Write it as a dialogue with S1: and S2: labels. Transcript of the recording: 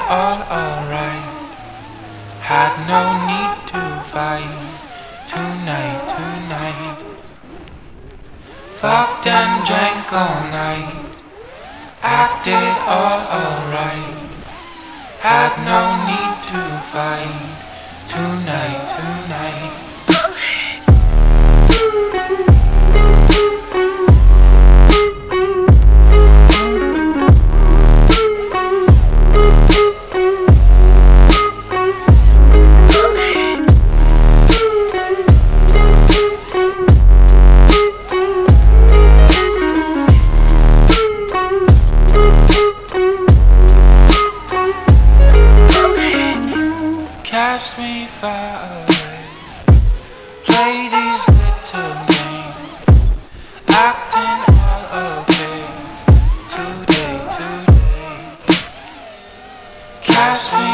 S1: all alright. Had no need to fight tonight, tonight. Fucked and drank all night. Acted all alright. Had no need to fight tonight, tonight. Cast me far away. Play these little games. Acting all okay. Today, today. Cast me